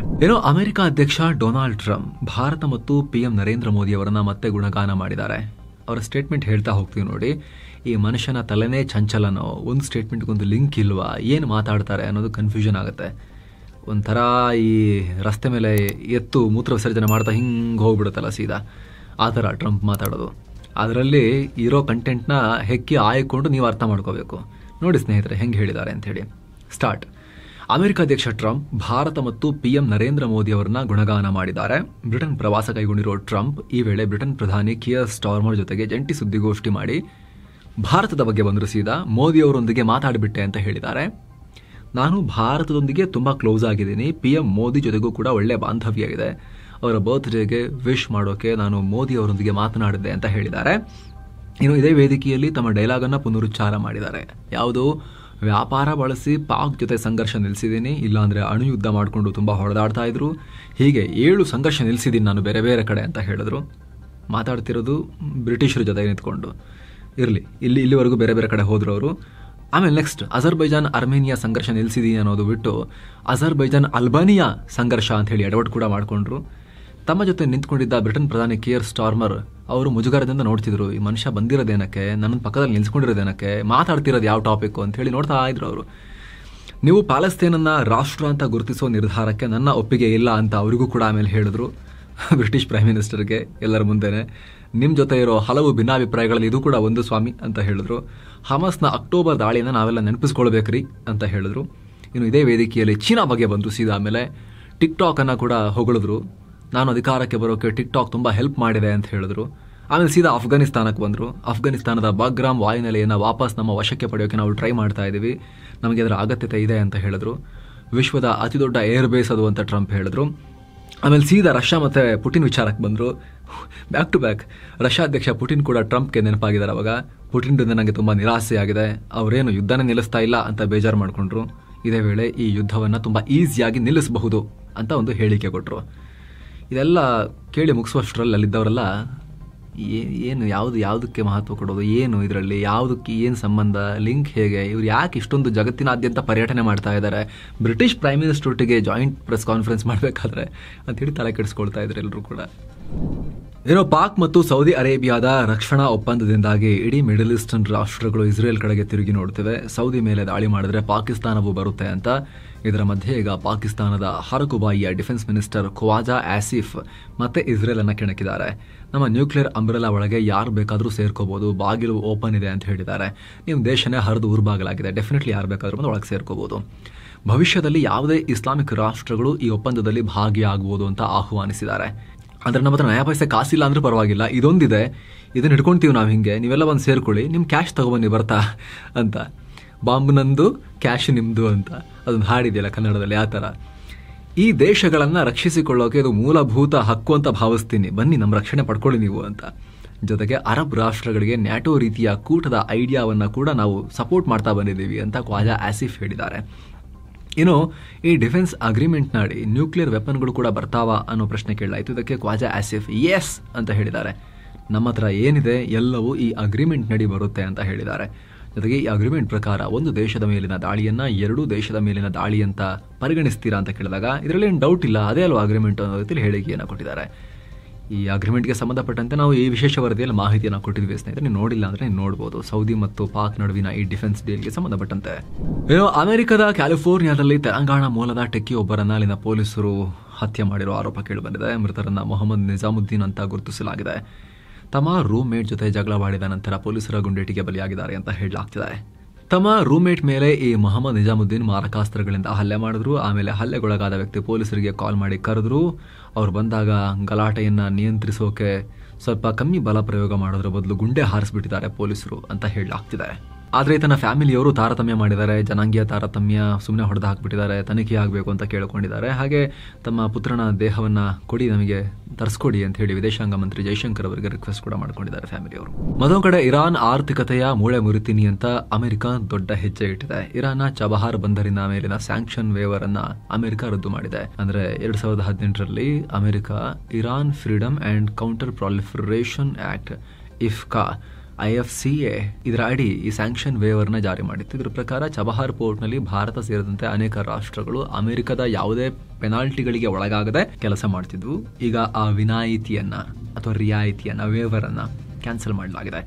ಅಮೆರಿಕ ಅಧ್ಯಕ್ಷ ಡೊನಾಲ್ಡ್ ಟ್ರಂಪ್ ಭಾರತ ಮತ್ತು PM ನರೇಂದ್ರ ಮೋದಿ ಅವರನ್ನ ಮತ್ತೆ ಗುಣಗಾನ ಮಾಡಿದ್ದಾರೆ. ಅವರ ಸ್ಟೇಟ್ಮೆಂಟ್ ಹೇಳ್ತಾ ಹೋಗ್ತೀವಿ ನೋಡಿ. ಈ ಮನುಷ್ಯನ ತಲೆನೇ ಚಂಚಲನೋ, ಒಂದು ಸ್ಟೇಟ್ಮೆಂಟ್ಗೊಂದು ಲಿಂಕ್ ಇಲ್ವಾ, ಏನು ಮಾತಾಡ್ತಾರೆ ಅನ್ನೋದು ಕನ್ಫ್ಯೂಷನ್ ಆಗುತ್ತೆ. ಒಂಥರ ಈ ರಸ್ತೆ ಮೇಲೆ ಎತ್ತು ಮೂತ್ರ ವಿಸರ್ಜನೆ ಮಾಡ್ತಾ ಹಿಂಗೆ ಹೋಗ್ಬಿಡುತ್ತಲ್ಲ ಸೀದಾ, ಆ ಥರ ಟ್ರಂಪ್ ಮಾತಾಡೋದು. ಅದರಲ್ಲಿ ಇರೋ ಕಂಟೆಂಟ್ನ ಹೆಕ್ಕಿ ಆಯ್ಕೊಂಡು ನೀವು ಅರ್ಥ ಮಾಡ್ಕೋಬೇಕು. ನೋಡಿ ಸ್ನೇಹಿತರೆ ಹೆಂಗೆ ಹೇಳಿದ್ದಾರೆ ಅಂತ ಹೇಳಿ. ಸ್ಟಾರ್ಟ್. ಅಮೆರಿಕ ಅಧ್ಯಕ್ಷ ಟ್ರಂಪ್ ಭಾರತ ಮತ್ತು PM ನರೇಂದ್ರ ಮೋದಿ ಅವರನ್ನ ಗುಣಗಾನ ಮಾಡಿದ್ದಾರೆ. ಬ್ರಿಟನ್ ಪ್ರವಾಸ ಕೈಗೊಂಡಿರೋ ಟ್ರಂಪ್ ಈ ವೇಳೆ ಬ್ರಿಟನ್ ಪ್ರಧಾನಿ ಕಿಯರ್ ಸ್ಟಾರ್ಮರ್ ಜೊತೆಗೆ ಜಂಟಿ ಸುದ್ದಿಗೋಷ್ಠಿ ಮಾಡಿ ಭಾರತದ ಬಗ್ಗೆ ಬಂದರೂ ಸೀದಾ ಮೋದಿ ಅವರೊಂದಿಗೆ ಮಾತಾಡಿಬಿಟ್ಟೆ ಅಂತ ಹೇಳಿದ್ದಾರೆ. ನಾನು ಭಾರತದೊಂದಿಗೆ ತುಂಬಾ ಕ್ಲೋಸ್ ಆಗಿದ್ದೀನಿ. PM ಮೋದಿ ಜೊತೆಗೂ ಕೂಡ ಒಳ್ಳೆ ಬಾಂಧವ್ಯ ಇದೆ. ಅವರ ಬರ್ತ್ಡೇಗೆ ವಿಶ್ ಮಾಡೋಕೆ ನಾನು ಮೋದಿ ಅವರೊಂದಿಗೆ ಮಾತನಾಡಿದ್ದೆ ಅಂತ ಹೇಳಿದ್ದಾರೆ. ಇನ್ನು ಇದೇ ವೇದಿಕೆಯಲ್ಲಿ ತಮ್ಮ ಡೈಲಾಗ್ ಅನ್ನ ಪುನರುಚ್ಚಾರ ಮಾಡಿದ್ದಾರೆ. ಯಾವುದು, ವ್ಯಾಪಾರ ಬಳಸಿ ಪಾಕ್ ಜೊತೆ ಸಂಘರ್ಷ ನಿಲ್ಲಿಸಿದ್ದೀನಿ, ಇಲ್ಲಾಂದ್ರೆ ಅಣು ಯುದ್ಧ ಮಾಡಿಕೊಂಡು ತುಂಬಾ ಹೊಡೆದಾಡ್ತಾ ಇದ್ರು, ಹೀಗೆ 7 ಸಂಘರ್ಷ ನಿಲ್ಲಿಸಿದ್ದೀನಿ ನಾನು ಬೇರೆ ಬೇರೆ ಕಡೆ ಅಂತ ಹೇಳಿದ್ರು. ಮಾತಾಡ್ತಿರೋದು ಬ್ರಿಟಿಷರ ಜೊತೆ ನಿಂತ್ಕೊಂಡು. ಇರಲಿ, ಇಲ್ಲಿವರೆಗೂ ಬೇರೆ ಬೇರೆ ಕಡೆ ಹೋದ್ರು ಅವರು. ಆಮೇಲೆ ನೆಕ್ಸ್ಟ್ ಅಜರ್ಬೈಜಾನ್ ಅರ್ಮೇನಿಯಾ ಸಂಘರ್ಷ ನಿಲ್ಲಿಸಿದೀನಿ ಅನ್ನೋದು ಬಿಟ್ಟು ಅಜರ್ಬೈಜಾನ್ ಅಲ್ಬಾನಿಯಾ ಸಂಘರ್ಷ ಅಂತ ಹೇಳಿ ಎಡವಟ್ಟು ಕೂಡ ಮಾಡಿಕೊಂಡ್ರು. ತಮ್ಮ ಜೊತೆ ನಿಂತ್ಕೊಂಡಿದ್ದ ಬ್ರಿಟನ್ ಪ್ರಧಾನಿ ಕಿಯರ್ ಸ್ಟಾರ್ಮರ್ ಅವರು ಮುಜುಗರದಿಂದ ನೋಡ್ತಿದ್ರು. ಈ ಮನುಷ್ಯ ಬಂದಿರೋದೇನಕ್ಕೆ, ನನ್ನ ಪಕ್ಕದಲ್ಲಿ ನಿಲ್ಸ್ಕೊಂಡಿರೋದೇನಕ್ಕೆ, ಮಾತಾಡ್ತಿರೋದು ಯಾವ ಟಾಪಿಕ್ ಅಂತ ಹೇಳಿ ನೋಡ್ತಾ ಇದ್ರು ಅವರು. ನೀವು ಪ್ಯಾಲೆಸ್ತೇನನ್ನ ರಾಷ್ಟ್ರ ಅಂತ ಗುರುತಿಸೋ ನಿರ್ಧಾರಕ್ಕೆ ನನ್ನ ಒಪ್ಪಿಗೆ ಇಲ್ಲ ಅಂತ ಅವರಿಗೂ ಕೂಡ ಆಮೇಲೆ ಹೇಳಿದ್ರು ಬ್ರಿಟಿಷ್ ಪ್ರೈಮ್ ಮಿನಿಸ್ಟರ್ಗೆ ಎಲ್ಲರ ಮುಂದೆನೆ. ನಿಮ್ಮ ಜೊತೆ ಇರೋ ಹಲವು ಭಿನ್ನಾಭಿಪ್ರಾಯಗಳಲ್ಲಿ ಇದು ಕೂಡ ಒಂದು ಸ್ವಾಮಿ ಅಂತ ಹೇಳಿದ್ರು. ಹಮಾಸ್ನ ಅಕ್ಟೋಬರ್ ದಾಳಿಯನ್ನು ನಾವೆಲ್ಲ ನೆನಪಿಸ್ಕೊಳ್ಬೇಕ್ರಿ ಅಂತ ಹೇಳಿದ್ರು. ಇನ್ನು ಇದೇ ವೇದಿಕೆಯಲ್ಲಿ ಚೀನಾ ಬಗ್ಗೆ ಬಂದರು. ಸೀದಾ ಆಮೇಲೆ ಟಿಕ್ಟಾಕನ್ನು ಕೂಡ ಹೊಗಳಿದ್ರು. ನಾನು ಅಧಿಕಾರಕ್ಕೆ ಬರೋಕ್ಕೆ ಟಿಕ್ಟಾಕ್ ತುಂಬ ಹೆಲ್ಪ್ ಮಾಡಿದೆ ಅಂತ ಹೇಳಿದ್ರು. ಆಮೇಲೆ ಸೀದಾ ಅಫ್ಘಾನಿಸ್ತಾನಕ್ಕೆ ಬಂದರು. ಅಫ್ಘಾನಿಸ್ತಾನದ ಬಾಗ್ರಾಮ್ ವಾಯುನೆಲೆಯನ್ನು ವಾಪಸ್ ನಮ್ಮ ವಶಕ್ಕೆ ಪಡೆಯೋಕ್ಕೆ ನಾವು ಟ್ರೈ ಮಾಡ್ತಾ ಇದ್ದೀವಿ, ನಮಗೆ ಅದರ ಅಗತ್ಯತೆ ಇದೆ ಅಂತ ಹೇಳಿದ್ರು. ವಿಶ್ವದ ಅತಿ ದೊಡ್ಡ ಏರ್ ಬೇಸ್ ಅದು ಅಂತ ಟ್ರಂಪ್ ಹೇಳಿದ್ರು. ಆಮೇಲೆ ಸೀದಾ ರಷ್ಯಾ ಮತ್ತು ಪುಟಿನ್ ವಿಚಾರಕ್ಕೆ ಬಂದರು. ಬ್ಯಾಕ್ ಟು ಬ್ಯಾಕ್ ರಷ್ಯಾ ಅಧ್ಯಕ್ಷ ಪುಟಿನ್ ಕೂಡ ಟ್ರಂಪ್ಗೆ ನೆನಪಾಗಿದ್ದಾರೆ. ಅವಾಗ ಪುಟಿನ್ರಿಂದ ನನಗೆ ತುಂಬ ನಿರಾಸೆಯಾಗಿದೆ, ಅವರೇನು ಯುದ್ಧನೇ ನಿಲ್ಲಿಸ್ತಾ ಇಲ್ಲ ಅಂತ ಬೇಜಾರು ಮಾಡಿಕೊಂಡ್ರು. ಇದೇ ವೇಳೆ ಈ ಯುದ್ಧವನ್ನು ತುಂಬ ಈಸಿಯಾಗಿ ನಿಲ್ಲಿಸಬಹುದು ಅಂತ ಒಂದು ಹೇಳಿಕೆ ಕೊಟ್ಟರು. ಇದೆಲ್ಲ ಕೇಳಿ ಮುಗಿಸುವಷ್ಟರಲ್ಲಿ ಅಲ್ಲಿದ್ದವರೆಲ್ಲ ಏನು ಯಾವುದಕ್ಕೆ ಮಹತ್ವ ಕೊಡೋದು, ಏನು ಇದರಲ್ಲಿ ಯಾವುದಕ್ಕೆ ಏನು ಸಂಬಂಧ, ಲಿಂಕ್ ಹೇಗೆ, ಇವ್ರು ಯಾಕೆ ಇಷ್ಟೊಂದು ಜಗತ್ತಿನಾದ್ಯಂತ ಪರ್ಯಟನೆ ಮಾಡ್ತಾ ಇದ್ದಾರೆ, ಬ್ರಿಟಿಷ್ ಪ್ರೈಮ್ ಮಿನಿಸ್ಟರ್ ಒಟ್ಟಿಗೆ ಜಾಯಿಂಟ್ ಪ್ರೆಸ್ ಕಾನ್ಫರೆನ್ಸ್ ಮಾಡಬೇಕಾದ್ರೆ ಅಂತೇಳಿ ತಲೆ ಕೆಡಿಸ್ಕೊಳ್ತಾ ಇದ್ರು ಎಲ್ಲರೂ ಕೂಡ. ಏನೋ ಪಾಕ್ ಮತ್ತು ಸೌದಿ ಅರೇಬಿಯಾದ ರಕ್ಷಣಾ ಒಪ್ಪಂದದಿಂದಾಗಿ ಇಡೀ ಮಿಡಲ್ ಈಸ್ಟರ್ನ್ ರಾಷ್ಟ್ರಗಳು ಇಸ್ರೇಲ್ ಕಡೆಗೆ ತಿರುಗಿ ನೋಡ್ತಿವೆ. ಸೌದಿ ಮೇಲೆ ದಾಳಿ ಮಾಡಿದ್ರೆ ಪಾಕಿಸ್ತಾನವೂ ಬರುತ್ತೆ ಅಂತ. ಇದರ ಮಧ್ಯೆ ಈಗ ಪಾಕಿಸ್ತಾನದ ಹರಕುಬಾಯಿಯ ಡಿಫೆನ್ಸ್ ಮಿನಿಸ್ಟರ್ ಖ್ವಾಜಾ ಆಸಿಫ್ ಮತ್ತೆ ಇಸ್ರೇಲ್ ಅನ್ನ ಕೆಣಕಿದ್ದಾರೆ. ನಮ್ಮ ನ್ಯೂಕ್ಲಿಯರ್ ಅಂಬ್ರೆಲಾ ಒಳಗೆ ಯಾರು ಬೇಕಾದರೂ ಸೇರ್ಕೋಬಹುದು, ಬಾಗಿಲು ಓಪನ್ ಇದೆ ಅಂತ ಹೇಳಿದ್ದಾರೆ. ನಿಮ್ಮ ದೇಶನೇ ಹರಿದು ಊರ್ಬಾಗಲಾಗಿದೆ, ಡೆಫಿನೆಟ್ಲಿ ಯಾರು ಬೇಕಾದ್ರೂ ಬಂದು ಒಳಗೆ ಸೇರ್ಕೋಬಹುದು. ಭವಿಷ್ಯದಲ್ಲಿ ಯಾವುದೇ ಇಸ್ಲಾಮಿಕ್ ರಾಷ್ಟ್ರಗಳು ಈ ಒಪ್ಪಂದದಲ್ಲಿ ಭಾಗಿಯಾಗಬಹುದು ಅಂತ ಆಹ್ವಾನಿಸಿದ್ದಾರೆ. ಅಂದರೆ ನಮ್ಮ ಹತ್ರ ನಯ ಪೈಸೆ ಕಾಸಿಲ್ಲ ಅಂದ್ರೆ ಪರವಾಗಿಲ್ಲ, ಇದೊಂದಿದೆ, ಇದನ್ನ ಹಿಡ್ಕೊಳ್ತೀವಿ ನಾವು, ಹಿಂಗೆ ನೀವೆಲ್ಲ ಬಂದು ಸೇರ್ಕೊಳ್ಳಿ, ನಿಮ್ಮ ಕ್ಯಾಶ್ ತಗೊಬನ್ನಿ ಬರ್ತಾ ಅಂತ. ಬಾಂಬ್ ನಂದು ಕ್ಯಾಶ್ ನಿಮ್ಮದು ಅಂತ ಅದೊಂದು ಹಾಡಿದೆಯಲ್ಲ ಕನ್ನಡದಲ್ಲಿ, ಆ ಥರ. ಈ ದೇಶಗಳನ್ನು ರಕ್ಷಿಸಿಕೊಳ್ಳೋಕೆ ಇದು ಮೂಲಭೂತ ಹಕ್ಕು ಅಂತ ಭಾವಿಸ್ತೀನಿ, ಬನ್ನಿ ನಮ್ಮ ರಕ್ಷಣೆ ಪಡ್ಕೊಳ್ಳಿ ನೀವು ಅಂತ. ಜೊತೆಗೆ ಅರಬ್ ರಾಷ್ಟ್ರಗಳಿಗೆ ನ್ಯಾಟೋ ರೀತಿಯ ಕೂಟದ ಐಡಿಯಾವನ್ನು ಕೂಡ ನಾವು ಸಪೋರ್ಟ್ ಮಾಡ್ತಾ ಬಂದಿದ್ದೀವಿ ಅಂತ ಖ್ವಾಜಾ ಆಸಿಫ್ ಹೇಳಿದ್ದಾರೆ. ಇನ್ನು ಈ ಡಿಫೆನ್ಸ್ ಅಗ್ರಿಮೆಂಟ್ ನಾಡಿ ನ್ಯೂಕ್ಲಿಯರ್ ವೆಪನ್ಗಳು ಕೂಡ ಬರ್ತಾವ ಅನ್ನೋ ಪ್ರಶ್ನೆ ಕೇಳಲಾಯಿತು. ಇದಕ್ಕೆ ಖ್ವಾಜಾ ಆಸಿಫ್ ಎಸ್ ಅಂತ ಹೇಳಿದ್ದಾರೆ. ನಮ್ಮ ಹತ್ರ ಏನಿದೆ ಎಲ್ಲವೂ ಈ ಅಗ್ರಿಮೆಂಟ್ ನಡಿ ಬರುತ್ತೆ ಅಂತ ಹೇಳಿದ್ದಾರೆ. ಜೊತೆಗೆ ಈ ಅಗ್ರಿಮೆಂಟ್ ಪ್ರಕಾರ ಒಂದು ದೇಶದ ಮೇಲಿನ ದಾಳಿಯನ್ನ ಎರಡೂ ದೇಶದ ಮೇಲಿನ ದಾಳಿ ಅಂತ ಪರಿಗಣಿಸ್ತೀರಾ ಅಂತ ಕೇಳಿದಾಗ ಇದರಲ್ಲಿ ಏನು ಡೌಟ್ ಇಲ್ಲ, ಅದೇ ಅಲ್ವಾ ಅಗ್ರಿಮೆಂಟ್ ಅನ್ನೋ ರೀತಿಯಲ್ಲಿ ಹೇಳಿಕೆಯನ್ನು ಕೊಟ್ಟಿದ್ದಾರೆ. ಈ ಅಗ್ರಿಮೆಂಟ್ಗೆ ಸಂಬಂಧಪಟ್ಟಂತೆ ನಾವು ಈ ವಿಶೇಷ ವರದಿಯಲ್ಲಿ ಮಾಹಿತಿಯನ್ನು ಕೊಟ್ಟಿದ್ವಿ ಸ್ನೇಹಿತರೆ, ನೀವು ನೋಡಿಲ್ಲ ಅಂದ್ರೆ ನೀವು ನೋಡ್ಬೋದು. ಸೌದಿ ಮತ್ತು ಪಾಕ್ ನಡುವಿನ ಈ ಡಿಫೆನ್ಸ್ ಡೀಲ್ಗೆ ಸಂಬಂಧಪಟ್ಟಂತೆ ಏನೋ ಅಮೆರಿಕದ ಕ್ಯಾಲಿಫೋರ್ನಿಯಾದಲ್ಲಿ ತೆಲಂಗಾಣ ಮೂಲದ ಟೆಕ್ಕಿ ಒಬ್ಬರನ್ನ ಅಲ್ಲಿನ ಪೊಲೀಸರು ಹತ್ಯೆ ಮಾಡಿರೋ ಆರೋಪ ಕೇಳಿಬಂದಿದೆ. ಮೃತರನ್ನ ಮೊಹಮ್ಮದ್ ನಿಜಾಮುದ್ದೀನ್ ಅಂತ ಗುರುತಿಸಲಾಗಿದೆ. ತಮ್ಮ ರೂಮ್ಮೇಟ್ ಜೊತೆ ಜಗಳವಾಡಿದ ನಂತರ ಪೊಲೀಸರ ಗುಂಡೇಟಿಗೆ ಬಲಿಯಾಗಿದ್ದಾರೆ ಅಂತ ಹೇಳಲಾಗ್ತಿದೆ. ತಮ್ಮ ರೂಮ್ಮೇಟ್ ಮೇಲೆ ಈ ಮೊಹಮ್ಮದ್ ನಿಜಾಮುದ್ದೀನ್ ಮಾರಕಾಸ್ತ್ರಗಳಿಂದ ಹಲ್ಲೆ ಮಾಡಿದ್ರು. ಆಮೇಲೆ ಹಲ್ಲೆಗೊಳಗಾದ ವ್ಯಕ್ತಿ ಪೊಲೀಸರಿಗೆ ಕಾಲ್ ಮಾಡಿ ಕರೆದ್ರು. ಅವ್ರು ಬಂದಾಗ ಗಲಾಟೆಯನ್ನು ನಿಯಂತ್ರಿಸೋಕೆ ಸ್ವಲ್ಪ ಕಮ್ಮಿ ಬಲ ಪ್ರಯೋಗ ಮಾಡೋದ್ರ ಬದಲು ಗುಂಡೆ ಹಾರಿಸ್ಬಿಟ್ಟಿದ್ದಾರೆ ಪೊಲೀಸರು ಅಂತ ಹೇಳಲಾಗ್ತಿದೆ. ಆದರೆ ತನ್ನ ಫ್ಯಾಮಿಲಿಯವರು ತಾರತಮ್ಯ ಮಾಡಿದ್ದಾರೆ, ಜನಾಂಗೀಯ ತಾರತಮ್ಯ, ಸುಮ್ಮನೆ ಹೊಡೆದು ಹಾಕ್ಬಿಟ್ಟಿದ್ದಾರೆ, ತನಿಖೆ ಆಗಬೇಕು ಅಂತ ಕೇಳಿಕೊಂಡಿದ್ದಾರೆ. ಹಾಗೆ ತಮ್ಮ ಪುತ್ರನ ದೇಹವನ್ನು ಕೊಡಿ, ನಮಗೆ ತರಿಸ್ಕೊಡಿ ಅಂತ ಹೇಳಿ ವಿದೇಶಾಂಗ ಮಂತ್ರಿ ಜೈಶಂಕರ್ ಅವರಿಗೆ ರಿಕ್ವೆಸ್ಟ್ ಕೂಡ ಮಾಡ್ಕೊಂಡಿದ್ದಾರೆ ಫ್ಯಾಮಿಲಿಯವರು. ಮತ್ತೊಂದು ಕಡೆ ಇರಾನ್ ಆರ್ಥಿಕತೆಯ ಮೂಳೆ ಮುರಿತೀನಿ ಅಂತ ಅಮೆರಿಕ ದೊಡ್ಡ ಹೆಜ್ಜೆ ಇಟ್ಟಿದೆ. ಇರಾನ್ನ ಚಬಹಾರ್ ಬಂದರಿನ ಮೇಲಿನ ಸ್ಯಾಂಕ್ಷನ್ ವೇವರ್ ಅನ್ನ ಅಮೆರಿಕ ರದ್ದು ಮಾಡಿದೆ. ಅಂದ್ರೆ 2018ರಲ್ಲಿ America Iran freedom and counter proliferation act IFCA IFCA ಇದರ ಅಡಿ ಈ ಸ್ಯಾಂಕ್ಷನ್ ವೇವರ್ನ ಜಾರಿ ಮಾಡಿತ್ತು. ಇದರ ಪ್ರಕಾರ ಚಬಹಾರ್ ಪೋರ್ಟ್ನಲ್ಲಿ ಭಾರತ ಸೇರಿದಂತೆ ಅನೇಕ ರಾಷ್ಟ್ರಗಳು ಅಮೆರಿಕದ ಯಾವುದೇ ಪೆನಾಲ್ಟಿಗಳಿಗೆ ಒಳಗಾಗದೆ ಕೆಲಸ ಮಾಡ್ತಿದ್ವು. ಈಗ ಆ ವಿನಾಯಿತಿಯನ್ನ ಅಥವಾ ರಿಯಾಯಿತಿಯನ್ನ ವೇವರ್ ಅನ್ನ ಕ್ಯಾನ್ಸಲ್ ಮಾಡಲಾಗಿದೆ.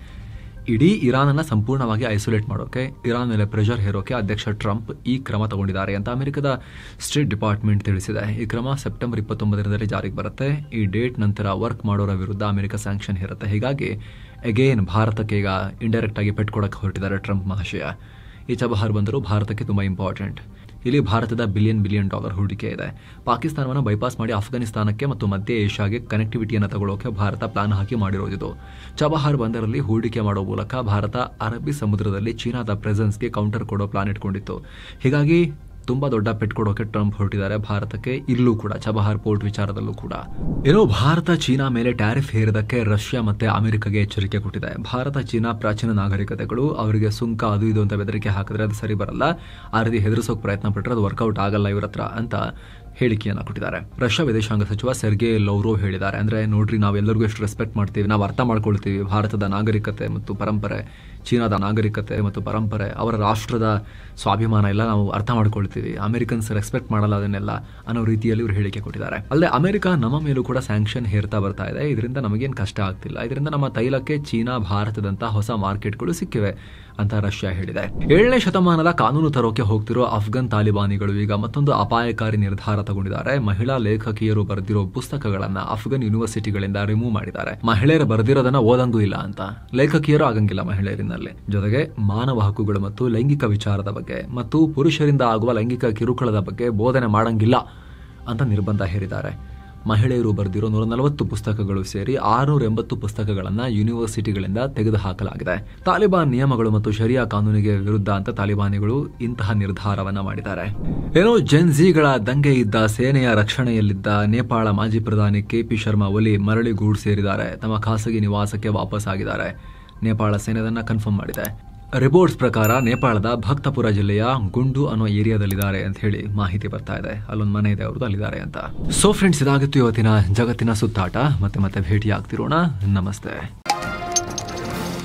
ಇಡೀ ಇರಾನ್ ಅನ್ನ ಸಂಪೂರ್ಣವಾಗಿ ಐಸೋಲೇಟ್ ಮಾಡೋಕೆ, ಇರಾನ್ ಮೇಲೆ ಪ್ರೆಷರ್ ಹೇರೋಕೆ ಅಧ್ಯಕ್ಷ ಟ್ರಂಪ್ ಈ ಕ್ರಮ ತಗೊಂಡಿದ್ದಾರೆ ಅಂತ ಅಮೆರಿಕದ ಸ್ಟೇಟ್ ಡಿಪಾರ್ಟ್ಮೆಂಟ್ ತಿಳಿಸಿದೆ. ಈ ಕ್ರಮ ಸೆಪ್ಟೆಂಬರ್ 29ರಲ್ಲಿ ಜಾರಿಗೆ ಬರುತ್ತೆ. ಈ ಡೇಟ್ ನಂತರ ವರ್ಕ್ ಮಾಡೋರ ವಿರುದ್ಧ ಅಮೆರಿಕ ಸ್ಯಾಂಕ್ಷನ್ ಹೇರುತ್ತೆ. ಹೀಗಾಗಿ ಅಗೇನ್ ಭಾರತಕ್ಕೆ ಈಗ ಇಂಡೈರೆಕ್ಟ್ ಆಗಿ ಪೆಟ್ಕೊಡಕ್ಕೆ ಹೊರಟಿದ್ದಾರೆ ಟ್ರಂಪ್ ಮಹಾಶಯ. ಈ ಚಬಹಾರ್ ಬಂದರು ಭಾರತಕ್ಕೆ ತುಂಬಾ ಇಂಪಾರ್ಟೆಂಟ್. ಇಲ್ಲಿ ಭಾರತದ ಬಿಲಿಯನ್ ಡಾಲರ್ ಹೂಡಿಕೆ ಇದೆ. ಪಾಕಿಸ್ತಾನವನ್ನು ಬೈಪಾಸ್ ಮಾಡಿ ಅಫ್ಘಾನಿಸ್ತಾನಕ್ಕೆ ಮತ್ತು ಮಧ್ಯ ಏಷ್ಯಾಗೆ ಕನೆಕ್ಟಿವಿಟಿಯನ್ನು ತಗೊಳ್ಳೋಕೆ ಭಾರತ ಪ್ಲಾನ್ ಹಾಕಿ ಮಾಡಿರೋದು. ಚಬಹಾರ್ ಬಂದರಲ್ಲಿ ಹೂಡಿಕೆ ಮಾಡೋ ಮೂಲಕ ಭಾರತ ಅರಬ್ಬಿ ಸಮುದ್ರದಲ್ಲಿ ಚೀನಾದ ಪ್ರೆಸೆನ್ಸ್ಗೆ ಕೌಂಟರ್ ಕೊಡೋ ಪ್ಲಾನ್ ಇಟ್ಕೊಂಡಿತ್ತು. ಹೀಗಾಗಿ ತುಂಬಾ ದೊಡ್ಡ ಪೆಟ್ಕೊಡೋಕೆ ಟ್ರಂಪ್ ಹೊರಟಿದ್ದಾರೆ ಭಾರತಕ್ಕೆ. ಇಲ್ಲೂ ಕೂಡ ಚಬಹಾರ್ ಪೋರ್ಟ್ ವಿಚಾರದಲ್ಲೂ ಕೂಡ ಏನೋ ಭಾರತ ಚೀನಾ ಮೇಲೆ ಟ್ಯಾರಿಫ್ ಹೇರಿದಕ್ಕೆ ರಷ್ಯಾ ಮತ್ತೆ ಅಮೆರಿಕಗೆ ಎಚ್ಚರಿಕೆ ಕೊಟ್ಟಿದೆ. ಭಾರತ ಚೀನಾ ಪ್ರಾಚೀನ ನಾಗರಿಕತೆಗಳು, ಅವರಿಗೆ ಸುಂಕ ಅದು ಇದು ಅಂತ ಬೆದರಿಕೆ ಹಾಕಿದ್ರೆ ಅದು ಸರಿ ಬರಲ್ಲ, ಆ ರೀತಿ ಹೆದರಿಸೋಕೆ ಪ್ರಯತ್ನ ಪಟ್ಟರೆ ಅದು ವರ್ಕೌಟ್ ಆಗಲ್ಲ ಇವ್ರ ಹತ್ರ ಅಂತ ಹೇಳಿಕೆಯನ್ನ ಕೊಟ್ಟಿದ್ದಾರೆ. ರಷ್ಯಾ ವಿದೇಶಾಂಗ ಸಚಿವ ಸೆರ್ಗೆ ಲವ್ರೋವ್ ಹೇಳಿದ್ದಾರೆ, ಅಂದ್ರೆ ನೋಡ್ರಿ, ನಾವೆಲ್ಲರಿಗೂ ಎಷ್ಟು ರೆಸ್ಪೆಕ್ಟ್ ಮಾಡ್ತೀವಿ, ನಾವು ಅರ್ಥ ಮಾಡ್ಕೊಳ್ತೀವಿ ಭಾರತದ ನಾಗರಿಕತೆ ಮತ್ತು ಪರಂಪರೆ, ಚೀನಾದ ನಾಗರಿಕತೆ ಮತ್ತು ಪರಂಪರೆ, ಅವರ ರಾಷ್ಟ್ರದ ಸ್ವಾಭಿಮಾನ ಎಲ್ಲ ನಾವು ಅರ್ಥ ಮಾಡ್ಕೊಳ್ತೀವಿ, ಅಮೆರಿಕನ್ಸ್ ರೆಸ್ಪೆಕ್ಟ್ ಮಾಡಲ್ಲ ಅದನ್ನೆಲ್ಲ ಅನ್ನೋ ರೀತಿಯಲ್ಲಿ ಇವರು ಹೇಳಿಕೆ ಕೊಟ್ಟಿದ್ದಾರೆ. ಅಲ್ಲದೆ ಅಮೆರಿಕ ನಮ್ಮ ಮೇಲೂ ಕೂಡ ಸ್ಯಾಂಕ್ಷನ್ ಹೇರ್ತಾ ಬರ್ತಾ ಇದೆ, ಇದರಿಂದ ನಮಗೇನು ಕಷ್ಟ ಆಗ್ತಿಲ್ಲ, ಇದರಿಂದ ನಮ್ಮ ತೈಲಕ್ಕೆ ಚೀನಾ, ಭಾರತದಂತ ಹೊಸ ಮಾರ್ಕೆಟ್ಗಳು ಸಿಕ್ಕಿವೆ ಅಂತ ರಷ್ಯಾ ಹೇಳಿದೆ. 7ನೇ ಶತಮಾನದ ಕಾನೂನು ತರೋಕೆ ಹೋಗ್ತಿರೋ ಅಫ್ಘಾನ್ ತಾಲಿಬಾನಿಗಳು ಈಗ ಮತ್ತೊಂದು ಅಪಾಯಕಾರಿ ನಿರ್ಧಾರ ತಗೊಂಡಿದ್ದಾರೆ. ಮಹಿಳಾ ಲೇಖಕಿಯರು ಬರೆದಿರೋ ಪುಸ್ತಕಗಳನ್ನ ಅಫ್ಘಾನ್ ಯೂನಿವರ್ಸಿಟಿಗಳಿಂದ ರಿಮೂವ್ ಮಾಡಿದ್ದಾರೆ. ಮಹಿಳೆಯರು ಬರೆದಿರೋದನ್ನ ಓದಂಗೂ ಇಲ್ಲ ಅಂತ. ಲೇಖಕಿಯರು ಆಗಂಗಿಲ್ಲ ಮಹಿಳೆಯರಿನಲ್ಲಿ. ಜೊತೆಗೆ ಮಾನವ ಹಕ್ಕುಗಳು ಮತ್ತು ಲೈಂಗಿಕ ವಿಚಾರದ ಬಗ್ಗೆ ಮತ್ತು ಪುರುಷರಿಂದ ಆಗುವ ಲೈಂಗಿಕ ಕಿರುಕುಳದ ಬಗ್ಗೆ ಬೋಧನೆ ಮಾಡಂಗಿಲ್ಲ ಅಂತ ನಿರ್ಬಂಧ ಹೇರಿದ್ದಾರೆ. ಮಹಿಳೆಯರು ಬರೆದಿರೋ 140 ಪುಸ್ತಕಗಳು ಸೇರಿ 680 ಪುಸ್ತಕಗಳನ್ನು ಯೂನಿವರ್ಸಿಟಿಗಳಿಂದ ತೆಗೆದುಹಾಕಲಾಗಿದೆ. ತಾಲಿಬಾನ್ ನಿಯಮಗಳು ಮತ್ತು ಶರಿಯಾ ಕಾನೂನಿಗೆ ವಿರುದ್ಧ ಅಂತ ತಾಲಿಬಾನಿಗಳು ಇಂತಹ ನಿರ್ಧಾರವನ್ನ ಮಾಡಿದ್ದಾರೆ. ಏನೋ ಜೆನ್ಜಿಗಳ ದಂಗೆ ಇದ್ದ ಸೇನೆಯ ರಕ್ಷಣೆಯಲ್ಲಿದ್ದ ನೇಪಾಳ ಮಾಜಿ ಪ್ರಧಾನಿ KP ಶರ್ಮಾ ಒಲಿ ಮರಳಿ ಗೂಡು ಸೇರಿದ್ದಾರೆ. ತಮ್ಮ ಖಾಸಗಿ ನಿವಾಸಕ್ಕೆ ವಾಪಸ್ ಆಗಿದ್ದಾರೆ. ನೇಪಾಳ ಸೇನೆ ಅದನ್ನ ಕನ್ಫರ್ಮ್ ಮಾಡಿದೆ. ರಿಪೋರ್ಟ್ಸ್ ಪ್ರಕಾರ ನೇಪಾಳದ ಭಕ್ತಪುರ ಜಿಲ್ಲೆಯ ಗುಂಡು ಅನ್ನೋ ಏರಿಯಾದಲ್ಲಿದ್ದಾರೆ ಅಂತ ಹೇಳಿ ಮಾಹಿತಿ ಬರ್ತಾ ಇದೆ. ಅಲ್ಲೊಂದು ಮನೆ ಇದೆ, ಅವ್ರದ್ದು ಅಲ್ಲಿದ್ದಾರೆ ಅಂತ. ಸೊ ಫ್ರೆಂಡ್ಸ್, ಇದಾಗಿತ್ತು ಇವತ್ತಿನ ಜಗತ್ತಿನ ಸುತ್ತಾಟ. ಮತ್ತೆ ಭೇಟಿ ಆಗ್ತಿರೋಣ. ನಮಸ್ತೆ.